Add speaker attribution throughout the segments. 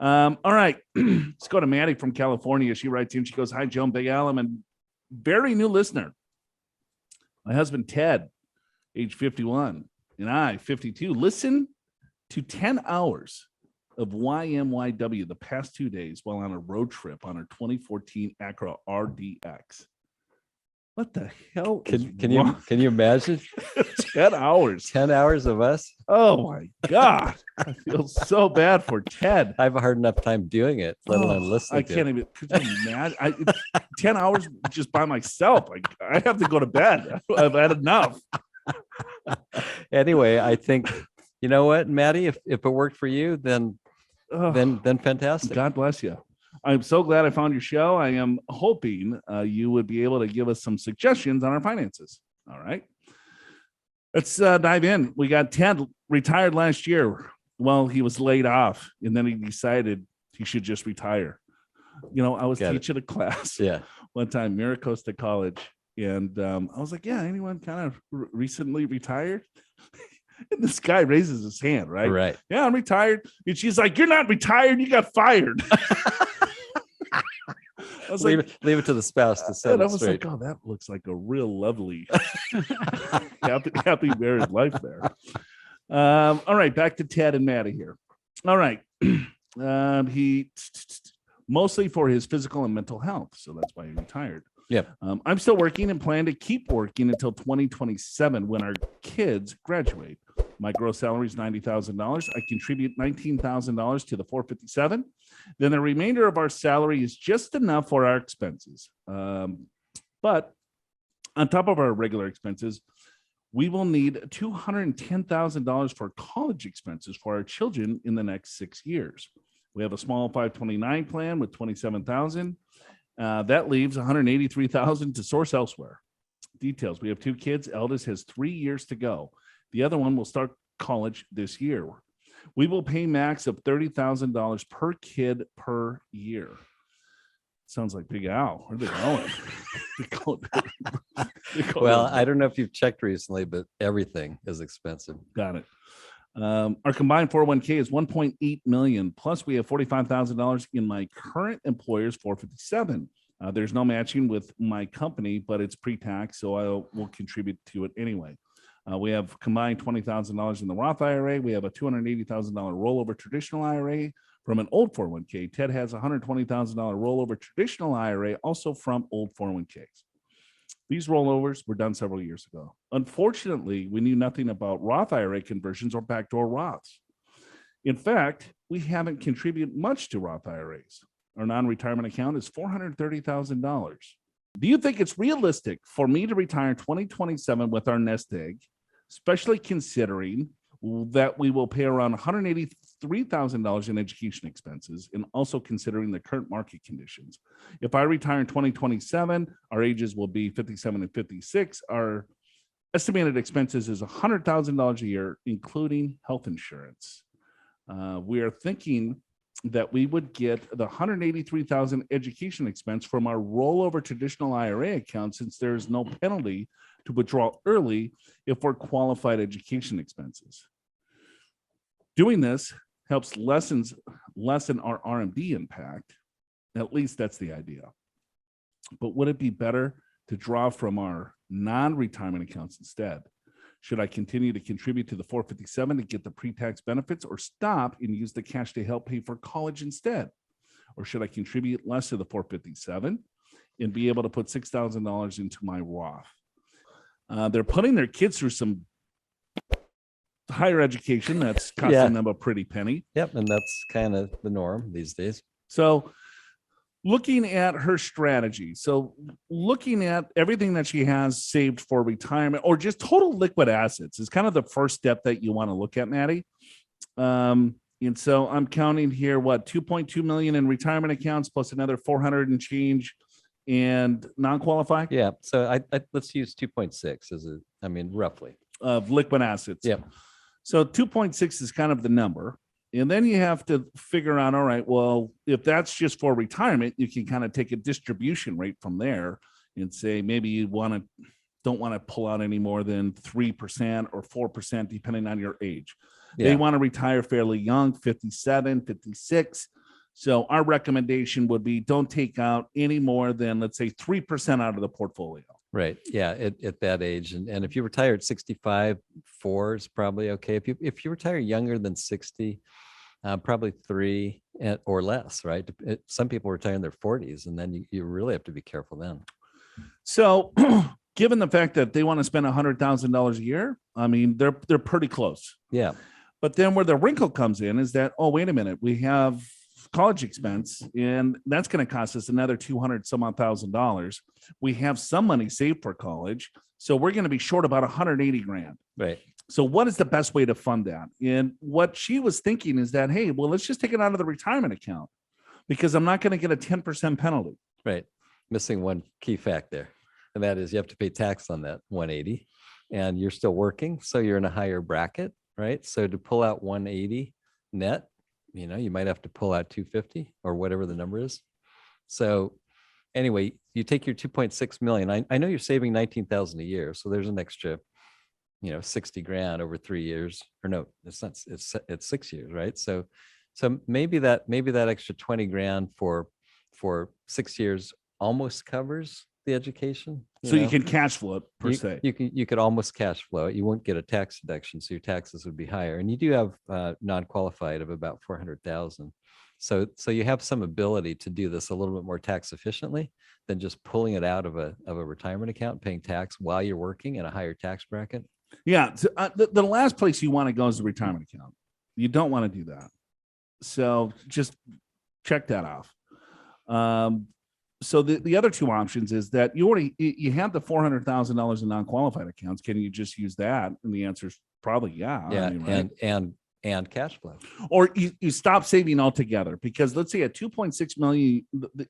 Speaker 1: All right. Let's go to Maddie from California. She writes in, she goes, "Hi, Joe and Big Al. I'm a very new listener. My husband, Ted, age 51, and I, 52, listen to 10 hours of YMYW the past 2 days while on a road trip on our 2014 Acura RDX. What the hell?
Speaker 2: Can you imagine
Speaker 1: 10 hours?
Speaker 2: 10 hours of us?
Speaker 1: Oh my God. I feel so bad for Ted.
Speaker 2: I have a hard enough time doing it, let alone listening.
Speaker 1: I can't even. Could you imagine? 10 hours just by myself. I have to go to bed. I've had enough.
Speaker 2: Anyway, I think, you know what, Maddie, if it worked for you, then fantastic.
Speaker 1: God bless you. I'm so glad I found your show. I am hoping you would be able to give us some suggestions on our finances. All right. Let's dive in. We got Ted, retired last year. Well, he was laid off, and then he decided he should just retire. You know, I was teaching a class one time, Miracosta College, and I was like, yeah, anyone kind of recently retired? And this guy raises his hand, right?
Speaker 2: Right.
Speaker 1: Yeah, I'm retired. And she's like, you're not retired. You got fired. I was
Speaker 2: leave it to the spouse to set it straight.
Speaker 1: Like, oh, that looks like a real lovely, happy married life there. All right, back to Ted and Maddie here. All right. He mostly for his physical and mental health. So that's why he retired.
Speaker 2: Yeah.
Speaker 1: I'm still working and plan to keep working until 2027 when our kids graduate. My gross salary is $90,000. I contribute $19,000 to the 457. Then the remainder of our salary is just enough for our expenses. But on top of our regular expenses, we will need $210,000 for college expenses for our children in the next 6 years. We have a small 529 plan with $27,000. That leaves $183,000 to source elsewhere. Details: we have 2 kids. Eldest has 3 years to go. The other one will start college this year. We will pay max of $30,000 per kid per year. Sounds like Big Al. Where are they going?
Speaker 2: Well, I don't know if you've checked recently, but everything is expensive.
Speaker 1: Got it. Our combined 401k is $1.8 million. Plus, we have $45,000 in my current employer's 457. There's no matching with my company, but it's pre-tax, so I will contribute to it anyway. We have combined $20,000 in the Roth IRA. We have a $280,000 rollover traditional IRA from an old 401k. Ted has a $120,000 rollover traditional IRA, also from old 401ks. These rollovers were done several years ago. Unfortunately, we knew nothing about Roth IRA conversions or backdoor Roths. In fact, we haven't contributed much to Roth IRAs. Our non-retirement account is $430,000. Do you think it's realistic for me to retire in 2027 with our nest egg, especially considering that we will pay around $183,000 in education expenses, and also considering the current market conditions? If I retire in 2027, our ages will be 57 and 56. Our estimated expenses is $100,000 a year, including health insurance. We are thinking that we would get the $183,000 education expense from our rollover traditional IRA account, since there is no penalty to withdraw early if we're qualified education expenses. Doing this helps lessen our RMD impact. At least that's the idea. But would it be better to draw from our non-retirement accounts instead? Should I continue to contribute to the 457 to get the pre-tax benefits, or stop and use the cash to help pay for college instead? Or should I contribute less to the 457 and be able to put $6,000 into my Roth? They're putting their kids through some higher education that's costing them a pretty penny.
Speaker 2: Yep, and that's kind of the norm these days.
Speaker 1: So looking at her strategy, so looking at everything that she has saved for retirement or just total liquid assets is kind of the first step that you want to look at, Maddie. And so I'm counting here, what, 2.2 million in retirement accounts plus another 400 and change and non-qualified?
Speaker 2: Yeah, so I let's use 2.6 as roughly.
Speaker 1: Of liquid assets.
Speaker 2: Yeah.
Speaker 1: So 2.6 is kind of the number. And then you have to figure out, all right, well, if that's just for retirement, you can kind of take a distribution rate from there and say maybe you don't want to pull out any more than 3% or 4%, depending on your age. Yeah. They want to retire fairly young, 57, 56. So our recommendation would be don't take out any more than, let's say, 3% out of the portfolio.
Speaker 2: Right. Yeah. At that age. And if you retire at 65, 4 is probably okay. If you retire younger than 60, probably 3 or less, right? Some people retire in their 40s, and then you really have to be careful then.
Speaker 1: So given the fact that they want to spend $100,000 a year, I mean, they're pretty close.
Speaker 2: Yeah.
Speaker 1: But then where the wrinkle comes in is that, oh, wait a minute, we have college expense, and that's going to cost us another $200,000. We have some money saved for college, so we're going to be short about 180 grand.
Speaker 2: Right.
Speaker 1: So what is the best way to fund that? And what she was thinking is that, hey, well, let's just take it out of the retirement account because I'm not going to get a 10% penalty.
Speaker 2: Right. Missing one key fact there, and that is you have to pay tax on that 180, and you're still working, so you're in a higher bracket, right? So to pull out 180 net, you might have to pull out 250 or whatever the number is. So anyway, you take your 2.6 million. I know you're saving 19,000 a year, so there's an extra, 60 grand over 3 years, or no, it's not. It's 6 years, right? So maybe that extra 20 grand for 6 years almost covers the education.
Speaker 1: So you can cash flow it per se.
Speaker 2: You could almost cash flow it. You won't get a tax deduction, so your taxes would be higher. And you do have non-qualified of about 400,000. So you have some ability to do this a little bit more tax efficiently than just pulling it out of a retirement account, paying tax while you're working in a higher tax bracket.
Speaker 1: Yeah. So, the last place you want to go is the retirement account. You don't want to do that. So just check that off. So the other two options is that you have the $400,000 in non-qualified accounts. Can you just use that? And the answer is probably yeah.
Speaker 2: Yeah,
Speaker 1: I mean, right?
Speaker 2: and cash flow.
Speaker 1: Or you stop saving altogether, because let's say at 2.6 million,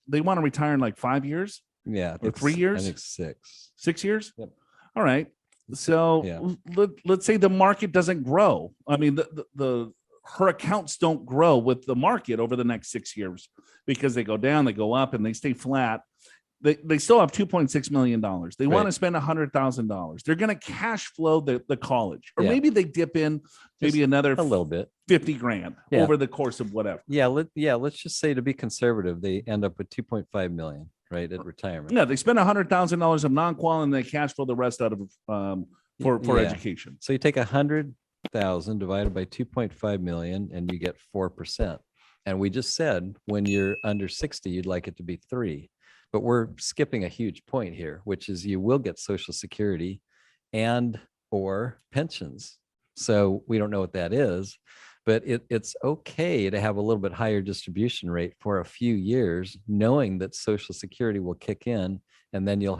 Speaker 1: they want to retire in like 5 years.
Speaker 2: Yeah,
Speaker 1: or 3 years.
Speaker 2: I think 6.
Speaker 1: 6 years.
Speaker 2: Yep.
Speaker 1: All right. So
Speaker 2: Yeah.
Speaker 1: let's say the market doesn't grow. I mean, her accounts don't grow with the market over the next 6 years because they go down, they go up, and they stay flat. They still have $2.6 million. They want to spend $100,000. They're going to cash flow the college, or maybe they dip in maybe another
Speaker 2: a little bit,
Speaker 1: 50 grand over the course of whatever.
Speaker 2: Let's just say, to be conservative, they end up with 2.5 million, right, at retirement.
Speaker 1: Yeah, they spend $100,000 of non-qual and they cash flow the rest out of for education.
Speaker 2: So you take 100,000 divided by 2.5 million, and you get 4%. And we just said when you're under 60, you'd like it to be 3. But we're skipping a huge point here, which is you will get Social Security and or pensions. So we don't know what that is, but it's okay to have a little bit higher distribution rate for a few years, knowing that Social Security will kick in, and then you'll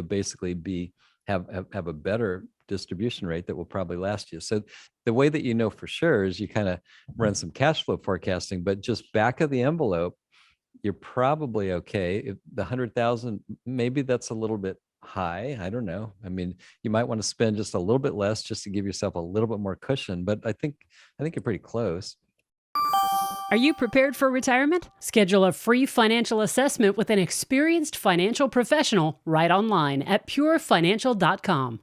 Speaker 2: basically have a better distribution rate that will probably last you. So the way that you know for sure is you kind of run some cash flow forecasting, but just back of the envelope, you're probably okay. If the 100,000, maybe that's a little bit high. I don't know. I mean, you might want to spend just a little bit less just to give yourself a little bit more cushion, but I think you're pretty close.
Speaker 3: Are you prepared for retirement? Schedule a free financial assessment with an experienced financial professional right online at purefinancial.com.